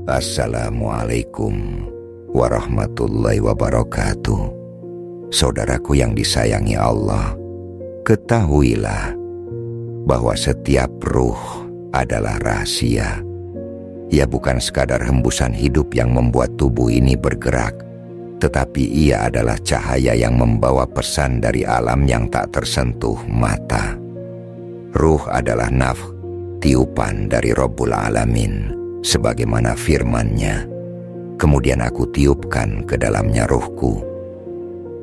Assalamualaikum warahmatullahi wabarakatuh. Saudaraku yang disayangi Allah, ketahuilah bahwa setiap ruh adalah rahasia. Ia bukan sekadar hembusan hidup yang membuat tubuh ini bergerak, tetapi ia adalah cahaya yang membawa pesan dari alam yang tak tersentuh mata. Ruh adalah nafkh, tiupan dari Rabbul Alamin, sebagaimana firman-Nya, kemudian aku tiupkan ke dalamnya ruhku.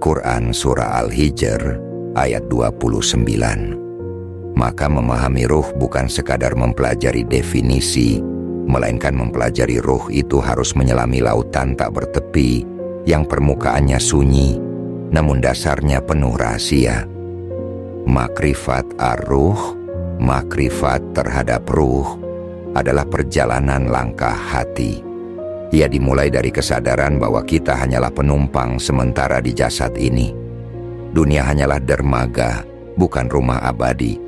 Quran Surah Al-Hijr ayat 29. Maka memahami ruh bukan sekadar mempelajari definisi, melainkan mempelajari ruh itu harus menyelami lautan tak bertepi yang permukaannya sunyi, namun dasarnya penuh rahasia. Makrifat ar-ruh, makrifat terhadap ruh, adalah perjalanan langkah hati. Ia dimulai dari kesadaran bahwa kita hanyalah penumpang sementara di jasad ini. Dunia hanyalah dermaga, bukan rumah abadi.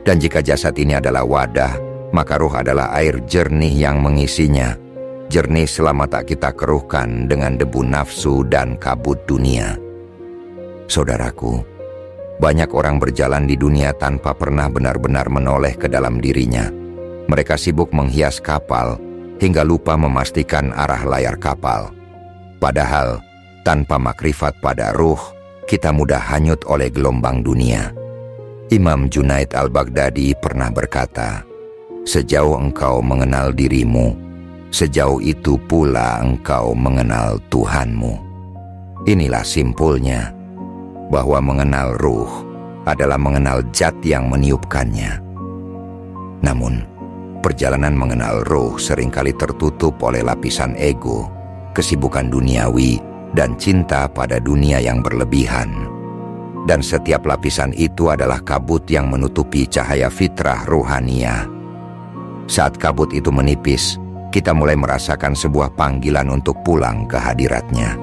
Dan jika jasad ini adalah wadah, maka ruh adalah air jernih yang mengisinya. Jernih selama tak kita keruhkan dengan debu nafsu dan kabut dunia. Saudaraku, banyak orang berjalan di dunia tanpa pernah benar-benar menoleh ke dalam dirinya. Mereka sibuk menghias kapal hingga lupa memastikan arah layar kapal. Padahal, tanpa makrifat pada ruh, kita mudah hanyut oleh gelombang dunia. Imam Junaid al-Baghdadi pernah berkata, "Sejauh engkau mengenal dirimu, sejauh itu pula engkau mengenal Tuhanmu." Inilah simpulnya, bahwa mengenal ruh adalah mengenal zat yang meniupkannya. Namun, perjalanan mengenal ruh seringkali tertutup oleh lapisan ego, kesibukan duniawi, dan cinta pada dunia yang berlebihan. Dan setiap lapisan itu adalah kabut yang menutupi cahaya fitrah ruhaniyah. Saat kabut itu menipis, kita mulai merasakan sebuah panggilan untuk pulang ke hadiratnya.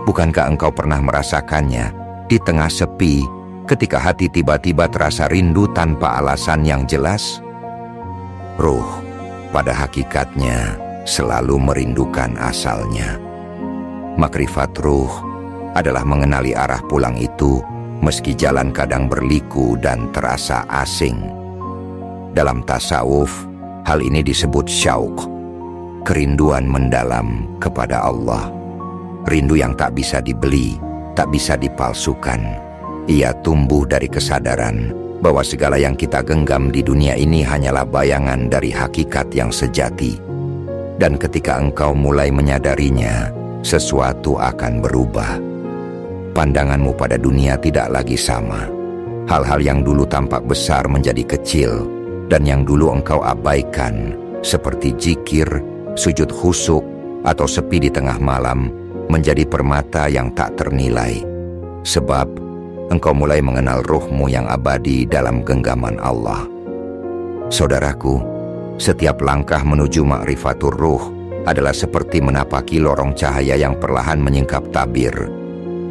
Bukankah engkau pernah merasakannya di tengah sepi, ketika hati tiba-tiba terasa rindu tanpa alasan yang jelas? Ruh, pada hakikatnya, selalu merindukan asalnya. Makrifat ruh adalah mengenali arah pulang itu, meski jalan kadang berliku dan terasa asing. Dalam tasawuf, hal ini disebut syauq, kerinduan mendalam kepada Allah. Rindu yang tak bisa dibeli, tak bisa dipalsukan. Ia tumbuh dari kesadaran bahwa segala yang kita genggam di dunia ini hanyalah bayangan dari hakikat yang sejati. Dan ketika engkau mulai menyadarinya, sesuatu akan berubah. Pandanganmu pada dunia tidak lagi sama. Hal-hal yang dulu tampak besar menjadi kecil, dan yang dulu engkau abaikan, seperti zikir, sujud khusyuk, atau sepi di tengah malam, menjadi permata yang tak ternilai. Sebab engkau mulai mengenal ruhmu yang abadi dalam genggaman Allah. Saudaraku, setiap langkah menuju ma'rifatur ruh adalah seperti menapaki lorong cahaya yang perlahan menyingkap tabir.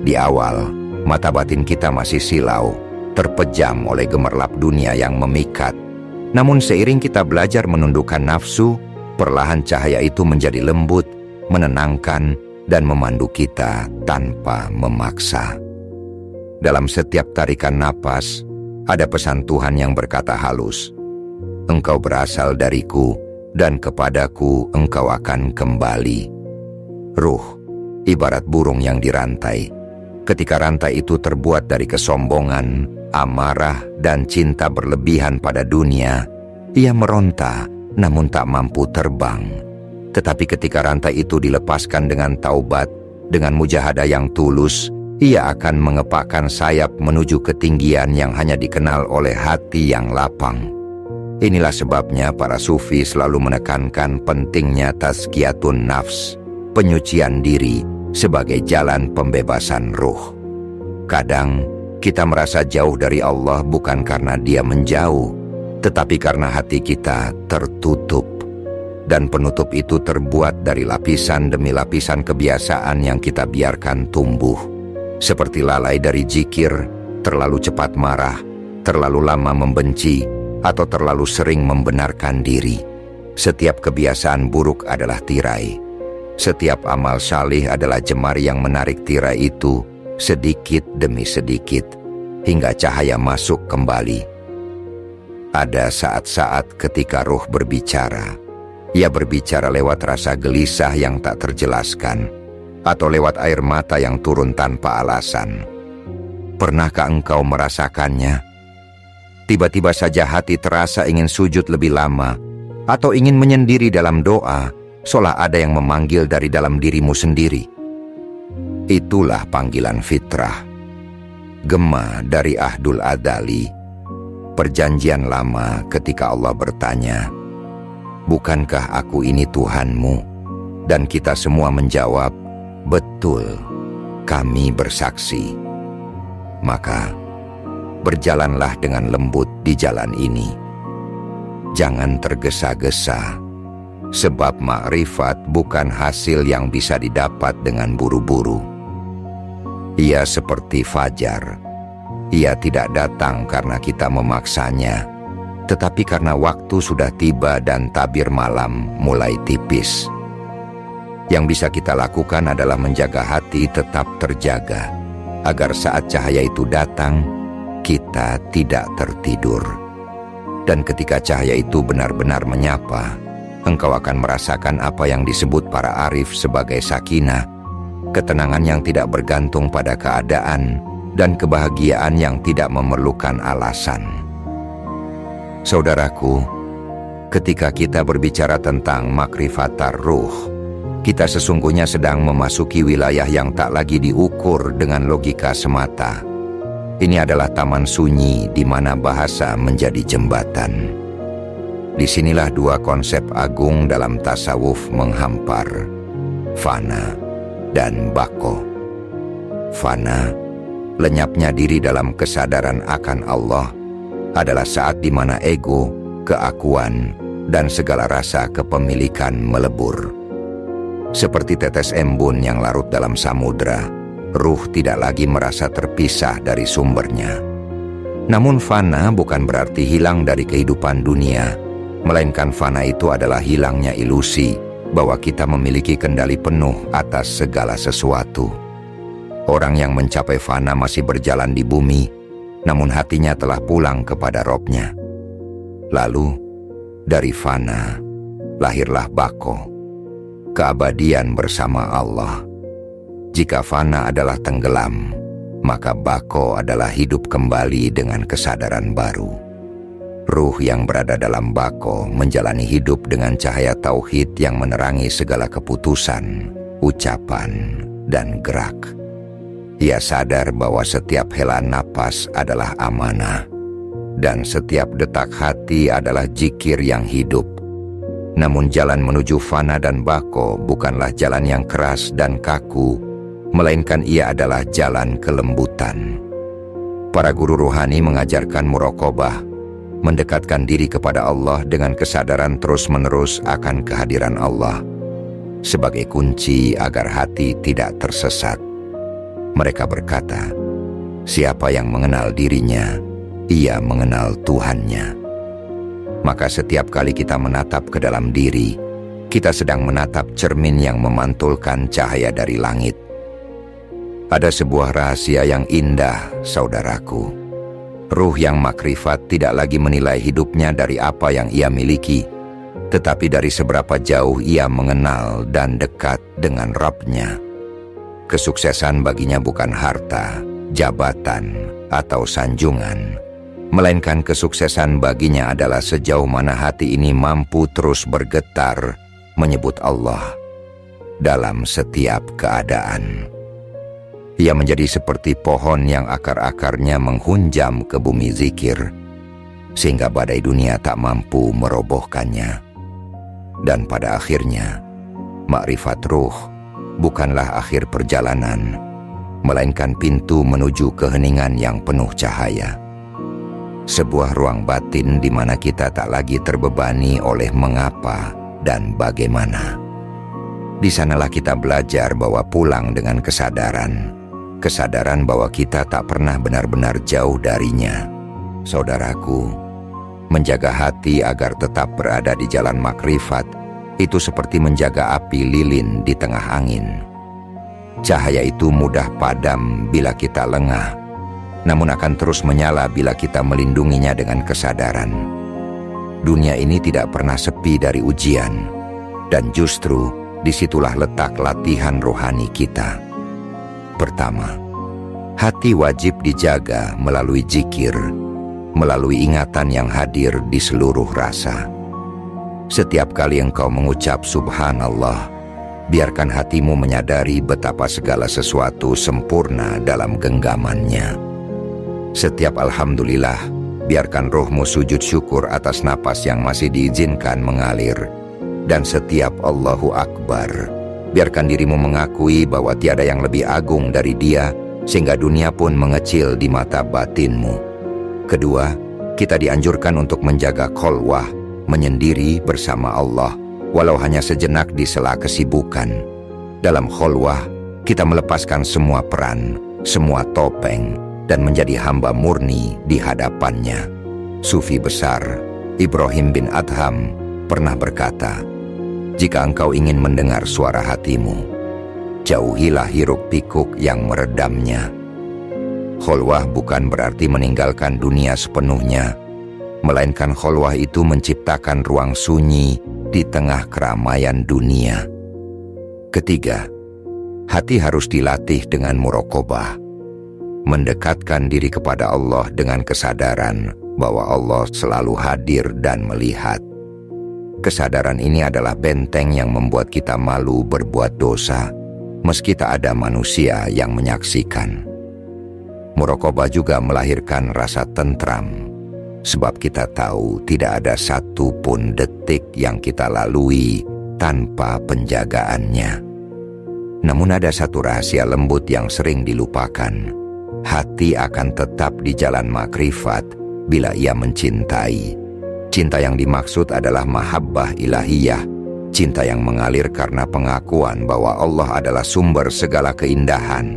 Di awal, mata batin kita masih silau, terpejam oleh gemerlap dunia yang memikat. Namun seiring kita belajar menundukkan nafsu, perlahan cahaya itu menjadi lembut, menenangkan, dan memandu kita tanpa memaksa. Dalam setiap tarikan napas, ada pesan Tuhan yang berkata halus, "Engkau berasal dariku, dan kepadaku engkau akan kembali." Ruh, ibarat burung yang dirantai. Ketika rantai itu terbuat dari kesombongan, amarah, dan cinta berlebihan pada dunia, ia meronta, namun tak mampu terbang. Tetapi ketika rantai itu dilepaskan dengan taubat, dengan mujahadah yang tulus, ia akan mengepakkan sayap menuju ketinggian yang hanya dikenal oleh hati yang lapang. Inilah sebabnya para sufi selalu menekankan pentingnya tazkiyatun nafs, penyucian diri, sebagai jalan pembebasan ruh. Kadang, kita merasa jauh dari Allah bukan karena Dia menjauh, tetapi karena hati kita tertutup. Dan penutup itu terbuat dari lapisan demi lapisan kebiasaan yang kita biarkan tumbuh. Seperti lalai dari zikir, terlalu cepat marah, terlalu lama membenci, atau terlalu sering membenarkan diri. Setiap kebiasaan buruk adalah tirai. Setiap amal salih adalah jemari yang menarik tirai itu sedikit demi sedikit hingga cahaya masuk kembali. Ada saat-saat ketika ruh berbicara. Ia berbicara lewat rasa gelisah yang tak terjelaskan atau lewat air mata yang turun tanpa alasan. Pernahkah engkau merasakannya? Tiba-tiba saja hati terasa ingin sujud lebih lama atau ingin menyendiri dalam doa, seolah ada yang memanggil dari dalam dirimu sendiri. Itulah panggilan fitrah. Gema dari Ahdul Adali, perjanjian lama ketika Allah bertanya, "Bukankah aku ini Tuhanmu?" Dan kita semua menjawab, "Betul, kami bersaksi." Maka, berjalanlah dengan lembut di jalan ini. Jangan tergesa-gesa, sebab makrifat bukan hasil yang bisa didapat dengan buru-buru. Ia seperti fajar. Ia tidak datang karena kita memaksanya, tetapi karena waktu sudah tiba dan tabir malam mulai tipis. Yang bisa kita lakukan adalah menjaga hati tetap terjaga, agar saat cahaya itu datang, kita tidak tertidur. Dan ketika cahaya itu benar-benar menyapa, engkau akan merasakan apa yang disebut para arif sebagai sakinah, ketenangan yang tidak bergantung pada keadaan, dan kebahagiaan yang tidak memerlukan alasan. Saudaraku, ketika kita berbicara tentang makrifatar ruh, kita sesungguhnya sedang memasuki wilayah yang tak lagi diukur dengan logika semata. Ini adalah taman sunyi di mana bahasa menjadi jembatan. Disinilah dua konsep agung dalam tasawuf menghampar, fana dan bako. Fana, lenyapnya diri dalam kesadaran akan Allah, adalah saat di mana ego, keakuan, dan segala rasa kepemilikan melebur. Seperti tetes embun yang larut dalam samudra, ruh tidak lagi merasa terpisah dari sumbernya. Namun fana bukan berarti hilang dari kehidupan dunia, melainkan fana itu adalah hilangnya ilusi bahwa kita memiliki kendali penuh atas segala sesuatu. Orang yang mencapai fana masih berjalan di bumi, namun hatinya telah pulang kepada Robnya. Lalu, dari fana, lahirlah bako, keabadian bersama Allah. Jika fana adalah tenggelam, maka bako adalah hidup kembali dengan kesadaran baru. Ruh yang berada dalam bako menjalani hidup dengan cahaya tauhid yang menerangi segala keputusan, ucapan, dan gerak. Ia sadar bahwa setiap hela napas adalah amanah, dan setiap detak hati adalah zikir yang hidup. Namun jalan menuju fana dan bako bukanlah jalan yang keras dan kaku, melainkan ia adalah jalan kelembutan. Para guru rohani mengajarkan muraqabah, mendekatkan diri kepada Allah dengan kesadaran terus-menerus akan kehadiran Allah, sebagai kunci agar hati tidak tersesat. Mereka berkata, siapa yang mengenal dirinya, ia mengenal Tuhannya. Maka setiap kali kita menatap ke dalam diri, kita sedang menatap cermin yang memantulkan cahaya dari langit. Ada sebuah rahasia yang indah, saudaraku. Ruh yang makrifat tidak lagi menilai hidupnya dari apa yang ia miliki, tetapi dari seberapa jauh ia mengenal dan dekat dengan Rabb-Nya. Kesuksesan baginya bukan harta, jabatan, atau sanjungan, melainkan kesuksesan baginya adalah sejauh mana hati ini mampu terus bergetar menyebut Allah dalam setiap keadaan. Ia menjadi seperti pohon yang akar-akarnya menghunjam ke bumi zikir, sehingga badai dunia tak mampu merobohkannya. Dan pada akhirnya, makrifat ruh bukanlah akhir perjalanan, melainkan pintu menuju keheningan yang penuh cahaya. Sebuah ruang batin di mana kita tak lagi terbebani oleh mengapa dan bagaimana. Di sanalah kita belajar bahwa pulang dengan kesadaran bahwa kita tak pernah benar-benar jauh darinya. Saudaraku, Menjaga hati agar tetap berada di jalan makrifat, itu seperti menjaga api lilin di tengah angin. Cahaya itu mudah padam bila kita lengah, namun akan terus menyala bila kita melindunginya dengan kesadaran. Dunia ini tidak pernah sepi dari ujian, dan justru disitulah letak latihan rohani kita. Pertama, hati wajib dijaga melalui zikir, melalui ingatan yang hadir di seluruh rasa. Setiap kali engkau mengucap subhanallah, biarkan hatimu menyadari betapa segala sesuatu sempurna dalam genggamannya. Setiap alhamdulillah, biarkan rohmu sujud syukur atas napas yang masih diizinkan mengalir. Dan setiap Allahu Akbar, biarkan dirimu mengakui bahwa tiada yang lebih agung dari Dia, sehingga dunia pun mengecil di mata batinmu. Kedua, kita dianjurkan untuk menjaga kholwah, menyendiri bersama Allah, walau hanya sejenak di sela kesibukan. Dalam kholwah, kita melepaskan semua peran, semua topeng, dan menjadi hamba murni di hadapannya. Sufi besar Ibrahim bin Adham pernah berkata, jika engkau ingin mendengar suara hatimu, jauhilah hiruk-pikuk yang meredamnya. Kholwah bukan berarti meninggalkan dunia sepenuhnya, melainkan kholwah itu menciptakan ruang sunyi di tengah keramaian dunia. Ketiga, hati harus dilatih dengan muraqabah, mendekatkan diri kepada Allah dengan kesadaran bahwa Allah selalu hadir dan melihat. Kesadaran ini adalah benteng yang membuat kita malu berbuat dosa, meski tak ada manusia yang menyaksikan. Muraqabah juga melahirkan rasa tentram, sebab kita tahu tidak ada satu pun detik yang kita lalui tanpa penjagaannya. Namun ada satu rahasia lembut yang sering dilupakan. Hati akan tetap di jalan makrifat bila ia mencintai. Cinta yang dimaksud adalah mahabbah ilahiyah, cinta yang mengalir karena pengakuan bahwa Allah adalah sumber segala keindahan.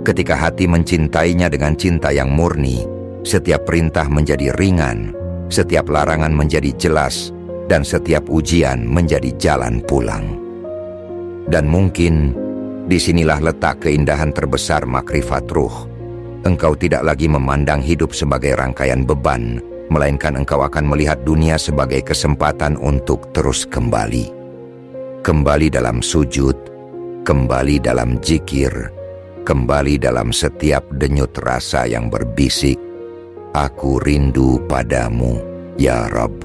Ketika hati mencintainya dengan cinta yang murni, setiap perintah menjadi ringan, setiap larangan menjadi jelas, dan setiap ujian menjadi jalan pulang. Dan mungkin disinilah letak keindahan terbesar makrifat ruh. Engkau tidak lagi memandang hidup sebagai rangkaian beban, melainkan engkau akan melihat dunia sebagai kesempatan untuk terus kembali. Kembali dalam sujud, kembali dalam zikir, kembali dalam setiap denyut rasa yang berbisik, aku rindu padamu, ya Rabb.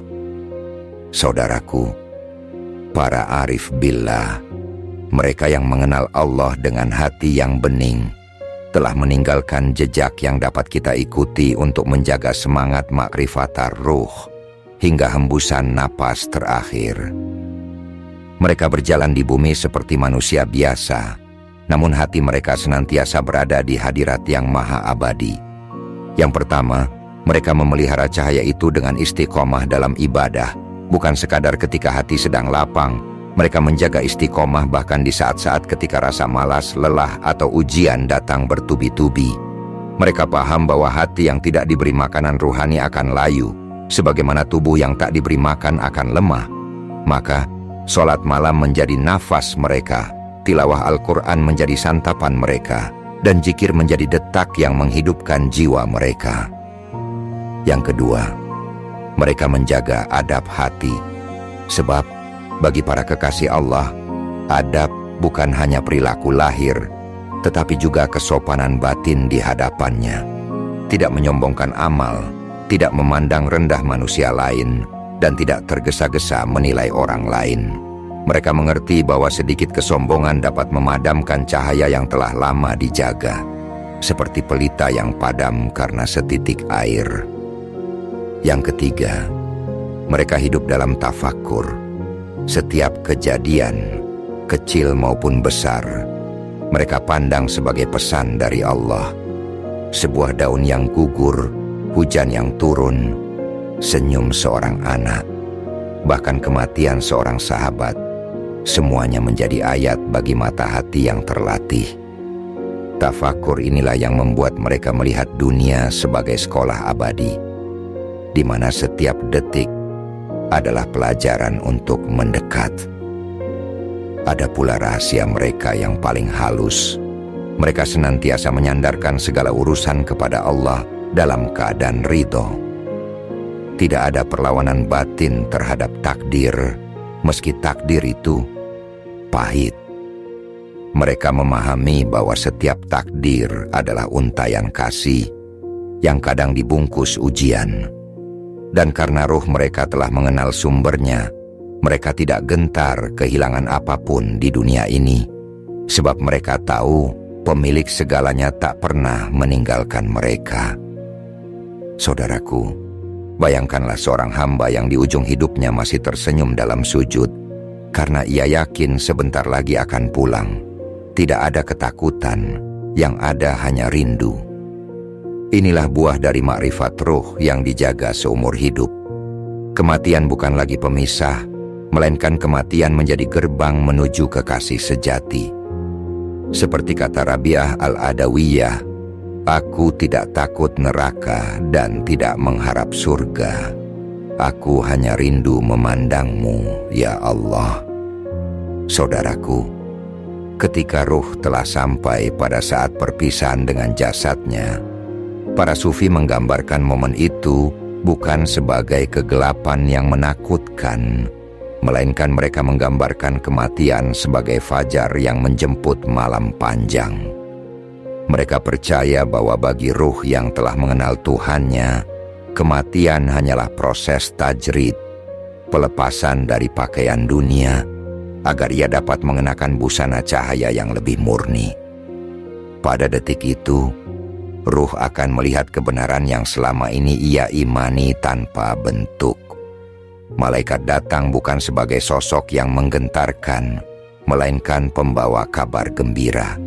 Saudaraku, para arif billah, mereka yang mengenal Allah dengan hati yang bening, telah meninggalkan jejak yang dapat kita ikuti untuk menjaga semangat makrifatar ruh hingga hembusan napas terakhir. Mereka berjalan di bumi seperti manusia biasa, namun hati mereka senantiasa berada di hadirat yang maha abadi. Yang pertama, mereka memelihara cahaya itu dengan istiqomah dalam ibadah, bukan sekadar ketika hati sedang lapang. Mereka menjaga istiqomah bahkan di saat-saat ketika rasa malas, lelah, atau ujian datang bertubi-tubi. Mereka paham bahwa hati yang tidak diberi makanan ruhani akan layu, sebagaimana tubuh yang tak diberi makan akan lemah. Maka, sholat malam menjadi nafas mereka, tilawah Al-Quran menjadi santapan mereka, dan zikir menjadi detak yang menghidupkan jiwa mereka. Yang kedua, mereka menjaga adab hati, sebab bagi para kekasih Allah, adab bukan hanya perilaku lahir, tetapi juga kesopanan batin di hadapannya. Tidak menyombongkan amal, tidak memandang rendah manusia lain, dan tidak tergesa-gesa menilai orang lain. Mereka mengerti bahwa sedikit kesombongan dapat memadamkan cahaya yang telah lama dijaga, seperti pelita yang padam karena setitik air. Yang ketiga, mereka hidup dalam tafakkur. Setiap kejadian, kecil maupun besar, mereka pandang sebagai pesan dari Allah. Sebuah daun yang gugur, hujan yang turun, senyum seorang anak, bahkan kematian seorang sahabat, semuanya menjadi ayat bagi mata hati yang terlatih. Tafakur inilah yang membuat mereka melihat dunia sebagai sekolah abadi. di mana setiap detik adalah pelajaran untuk mendekat. Ada pula rahasia mereka yang paling halus. Mereka senantiasa menyandarkan segala urusan kepada Allah dalam keadaan ridho. Tidak ada perlawanan batin terhadap takdir, meski takdir itu pahit. Mereka memahami bahwa setiap takdir adalah untayan kasih yang kadang dibungkus ujian. Dan karena ruh mereka telah mengenal sumbernya, mereka tidak gentar kehilangan apapun di dunia ini, sebab mereka tahu pemilik segalanya tak pernah meninggalkan mereka. Saudaraku, bayangkanlah seorang hamba yang di ujung hidupnya masih tersenyum dalam sujud, karena ia yakin sebentar lagi akan pulang. Tidak ada ketakutan, yang ada hanya rindu. Inilah buah dari makrifat ruh yang dijaga seumur hidup. Kematian bukan lagi pemisah, melainkan kematian menjadi gerbang menuju kekasih sejati. Seperti kata Rabi'ah Al-Adawiyah, aku tidak takut neraka dan tidak mengharap surga. Aku hanya rindu memandangmu, ya Allah. Saudaraku, ketika ruh telah sampai pada saat perpisahan dengan jasadnya, para sufi menggambarkan momen itu bukan sebagai kegelapan yang menakutkan, melainkan mereka menggambarkan kematian sebagai fajar yang menjemput malam panjang. Mereka percaya bahwa bagi ruh yang telah mengenal Tuhannya, kematian hanyalah proses tajrid, pelepasan dari pakaian dunia, agar ia dapat mengenakan busana cahaya yang lebih murni. Pada detik itu, ruh akan melihat kebenaran yang selama ini ia imani tanpa bentuk. Malaikat datang bukan sebagai sosok yang menggentarkan, melainkan pembawa kabar gembira.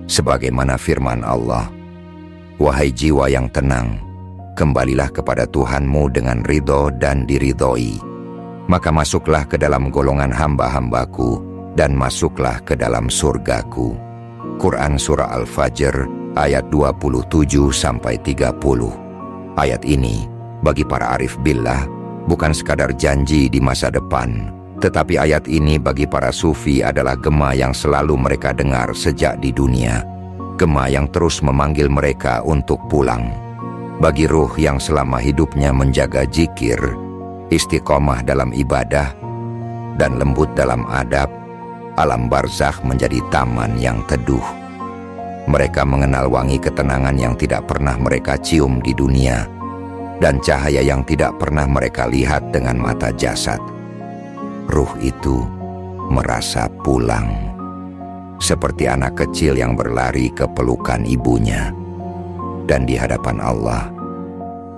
Sebagaimana firman Allah, "Wahai jiwa yang tenang, kembalilah kepada Tuhanmu dengan ridho dan diridhoi. Maka masuklah ke dalam golongan hamba-hambaku dan masuklah ke dalam surgaku." Quran Surah Al-Fajr ayat 27-30. Ayat ini bagi para arif billah bukan sekadar janji di masa depan, tetapi ayat ini bagi para sufi adalah gema yang selalu mereka dengar sejak di dunia, gema yang terus memanggil mereka untuk pulang. Bagi ruh yang selama hidupnya menjaga zikir, istiqomah dalam ibadah, dan lembut dalam adab, alam barzakh menjadi taman yang teduh. Mereka mengenal wangi ketenangan yang tidak pernah mereka cium di dunia, dan cahaya yang tidak pernah mereka lihat dengan mata jasad. Ruh itu merasa pulang, seperti anak kecil yang berlari ke pelukan ibunya. Dan di hadapan Allah,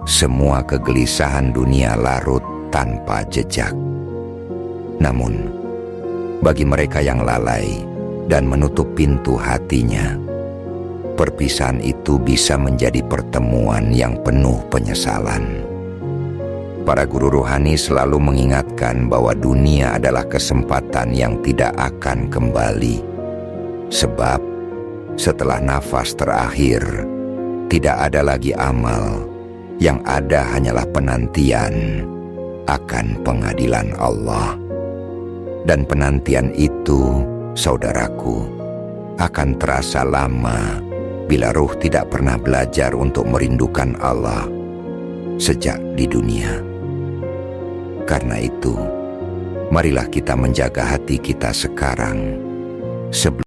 semua kegelisahan dunia larut tanpa jejak. Namun, bagi mereka yang lalai dan menutup pintu hatinya, perpisahan itu bisa menjadi pertemuan yang penuh penyesalan. Para guru rohani selalu mengingatkan bahwa dunia adalah kesempatan yang tidak akan kembali. Sebab setelah nafas terakhir, tidak ada lagi amal, yang ada hanyalah penantian akan pengadilan Allah. Dan penantian itu, saudaraku, akan terasa lama bila ruh tidak pernah belajar untuk merindukan Allah sejak di dunia. Karena itu, marilah kita menjaga hati kita sekarang sebelum